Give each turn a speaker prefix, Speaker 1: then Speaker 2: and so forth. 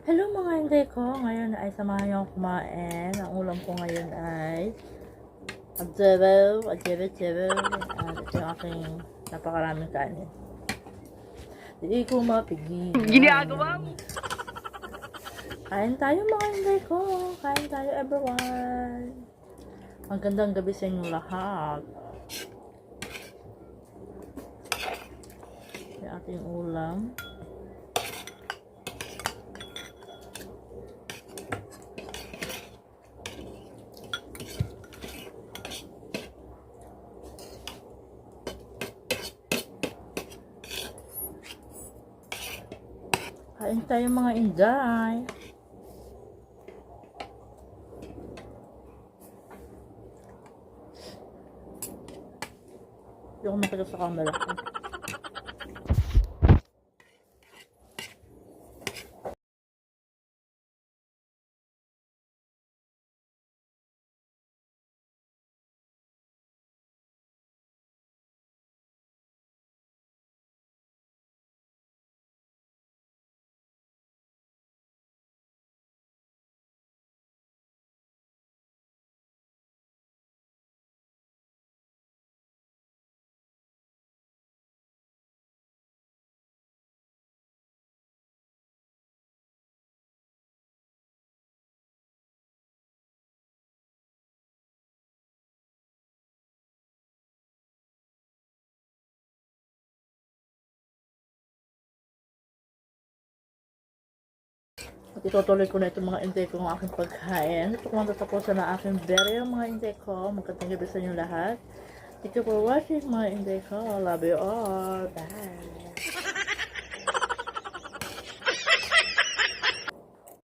Speaker 1: Hello mga hindi ko, ngayon ay samahan niyo akong kumain. Ang ulam ko ngayon ay adobo. At ito yung aking napakaraming kanin. Hindi ko mapigil.
Speaker 2: Ginagawa mo.
Speaker 1: Kain tayo mga hindi ko. Kain tayo everyone. Magandang gabi sa inyong lahat. Yung ating ulam. Kain tayo mga inday. Hindi ako makita sa camera ko. At itutuloy ko na itong mga intay ko ng aking pagkain. Ito kung tatapusan na aking video mga intay ko. Magandang gabi sa inyo lahat. Thank you for watching mga intay ko. Love you all. Bye.